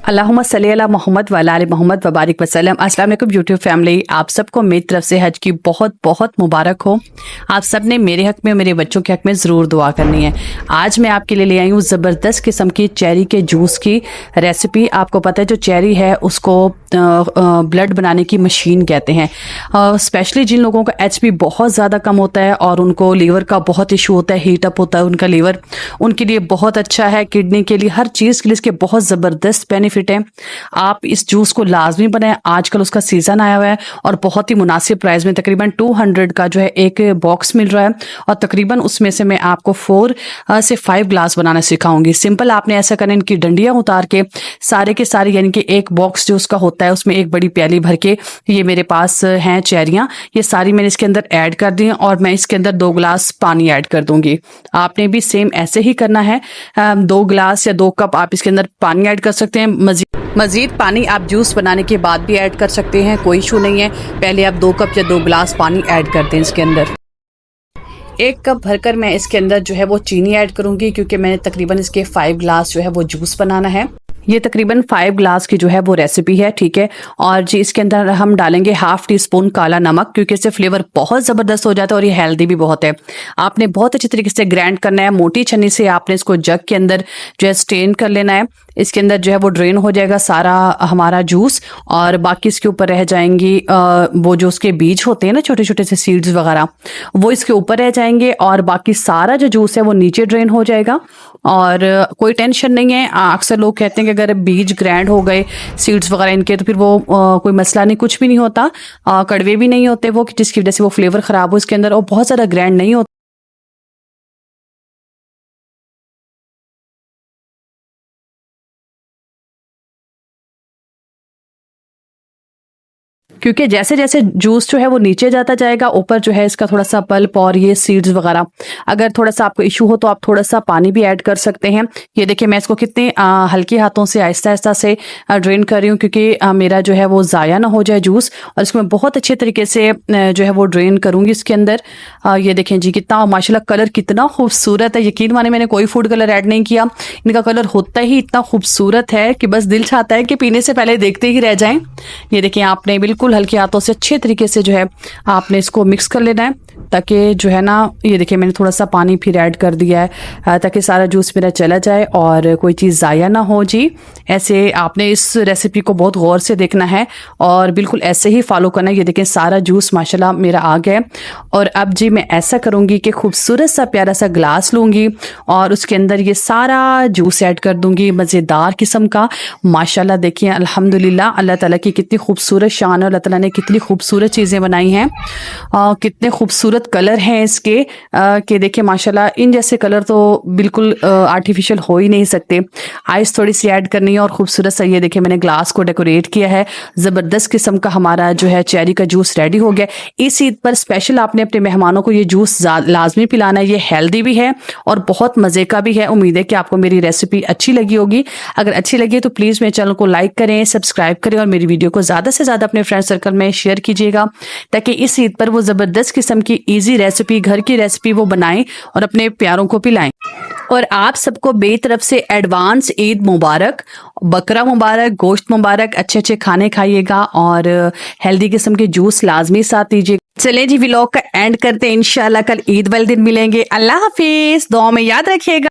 अल्लाहुम्मा सल्ली अला मोहम्मद व अला आलि मोहम्मद व बारिक वसल्लम। अस्सलाम वालेकुम यूट्यूब फैमिली, आप सबको मेरी तरफ से हज की बहुत बहुत मुबारक हो। आप सब ने मेरे हक में, मेरे बच्चों के हक में ज़रूर दुआ करनी है। आज मैं आपके लिए ले आई हूँ ज़बरदस्त किस्म की चेरी के जूस की रेसिपी। आपको पता है जो चेरी है उसको ब्लड बनाने की मशीन कहते हैं। स्पेशली जिन लोगों का एचपी बहुत ज़्यादा कम होता है और उनको लीवर का बहुत इशू होता है, हीट अप होता है उनका लीवर, उनके लिए बहुत अच्छा है। किडनी के लिए, हर चीज़ के लिए इसके बहुत ज़बरदस्त बेनिफिट है। आप इस जूस को लाजमी बनाएं। आजकल उसका सीज़न आया हुआ है और बहुत ही मुनासिब प्राइस में तकरीबन 200 का जो है एक बॉक्स मिल रहा है और तकरीबन उसमें से मैं आपको 4 से 5 ग्लास बनाना सिखाऊंगी। सिंपल आपने ऐसा करना, इनकी डंडियां उतार के सारे के सारे, यानी कि एक बॉक्स जो उसका होता है उसमें एक बड़ी प्याली भर के, ये मेरे पास हैं चेरियां, ये सारी मैंने इसके अंदर ऐड कर दी हैं और मैं इसके अंदर 2 ग्लास पानी ऐड कर दूंगी। आपने भी सेम ऐसे ही करना है। 2 ग्लास या 2 कप आप इसके अंदर पानी ऐड कर सकते हैं। मजीद पानी आप जूस बनाने के बाद भी ऐड कर सकते हैं, कोई इशू नहीं है। पहले आप 2 कप या 2 ग्लास पानी ऐड कर दें इसके अंदर। 1 कप भरकर मैं इसके अंदर जो है वो चीनी ऐड करूंगी, क्योंकि मैंने तकरीबन इसके 5 ग्लास जो है वो जूस बनाना है। ये तकरीबन 5 ग्लास की जो है वो रेसिपी है, ठीक है। और जी इसके अंदर हम डालेंगे 1/2 टीस्पून काला नमक, क्योंकि इससे फ्लेवर बहुत ज़बरदस्त हो जाता है और ये हेल्दी भी बहुत है। आपने बहुत अच्छी तरीके से ग्राइंड करना है। मोटी छन्नी से आपने इसको जग के अंदर जो है स्ट्रेन कर लेना है। इसके अंदर जो है वो ड्रेन हो जाएगा सारा हमारा जूस और बाकी इसके ऊपर रह जाएंगी वो जो उसके बीज होते हैं ना, छोटे छोटे से सीड्स वगैरह, वो इसके ऊपर रह जाएंगे और बाकी सारा जो जूस है वो नीचे ड्रेन हो जाएगा। और कोई टेंशन नहीं है। अक्सर लोग कहते हैं कि अगर बीज ग्रैंड हो गए, सीड्स वगैरह इनके, तो फिर वो कोई मसला नहीं, कुछ भी नहीं होता, कड़वे भी नहीं होते वो, जिसकी वजह से वो फ्लेवर ख़राब हो इसके अंदर, और बहुत ज़्यादा ग्रैंड नहीं होता। क्योंकि जैसे जैसे जूस जो है वो नीचे जाता जाएगा, ऊपर जो है इसका थोड़ा सा पल्प और ये सीड्स वगैरह, अगर थोड़ा सा आपको इशू हो तो आप थोड़ा सा पानी भी ऐड कर सकते हैं। ये देखिए मैं इसको कितने हल्के हाथों से आहिस्ता आहिस्ता से ड्रेन कर रही हूँ, क्योंकि मेरा जो है वो ज़ाया ना हो जाए जूस, और इसको मैं बहुत अच्छे तरीके से जो है वो ड्रेन करूँगी इसके अंदर। ये देखें जी कितना माशाल्लाह कलर कितना खूबसूरत है। यकीन माने मैंने कोई फूड कलर ऐड नहीं किया, इनका कलर होता ही इतना खूबसूरत है कि बस दिल चाहता है कि पीने से पहले देखते ही रह जाएं। ये देखिए आपने बिल्कुल हल्के हाथों से अच्छे तरीके से जो है आपने इसको मिक्स कर लेना है, ताकि जो है ना, ये देखिए मैंने थोड़ा सा पानी फिर ऐड कर दिया है ताकि सारा जूस मेरा चला जाए और कोई चीज़ ज़ाया ना हो। जी ऐसे आपने इस रेसिपी को बहुत गौर से देखना है और बिल्कुल ऐसे ही फॉलो करना है। ये देखें सारा जूस माशाल्लाह मेरा आ गया है। और अब जी मैं ऐसा करूँगी कि खूबसूरत सा प्यारा सा ग्लास लूँगी और उसके अंदर ये सारा जूस ऐड कर दूँगी, मज़ेदार किस्म का। माशाल्लाह देखिए अल्हम्दुलिल्लाह, अल्लाह ताला की कितनी खूबसूरत शान है, अल्लाह ताला ने कितनी खूबसूरत चीज़ें बनाई हैं, कितने खूबसूरत कलर हैं इसके कि देखिए माशाल्लाह इन जैसे कलर तो बिल्कुल आर्टिफिशियल हो ही नहीं सकते। आइस थोड़ी सी ऐड करनी है और खूबसूरत सा, ये देखिए मैंने ग्लास को डेकोरेट किया है। ज़बरदस्त किस्म का हमारा जो है चेरी का जूस रेडी हो गया। इस ईद पर स्पेशल आपने अपने मेहमानों को ये जूस लाजमी पिलाना है। ये हेल्दी भी है और बहुत मज़े का भी है। उम्मीद है कि आपको मेरी रेसिपी अच्छी लगी होगी। अगर अच्छी लगी तो प्लीज़ मेरे चैनल को लाइक करें, सब्सक्राइब करें और मेरी वीडियो को ज़्यादा से ज़्यादा अपने फ्रेंड सर्कल में शेयर कीजिएगा, ताकि इस ईद पर वो ज़बरदस्त किस्म की इजी रेसिपी, घर की रेसिपी वो बनाएं और अपने प्यारों को पिलाएं। और आप सबको मेरी तरफ से एडवांस ईद मुबारक, बकरा मुबारक, गोश्त मुबारक। अच्छे अच्छे खाने खाइएगा और हेल्दी किस्म के जूस लाजमी साथ दीजिए। चलें जी व्लॉग का एंड करते हैं। इंशाल्लाह कल ईद वाले दिन मिलेंगे। अल्लाह हाफिज, दुआ में याद रखिएगा।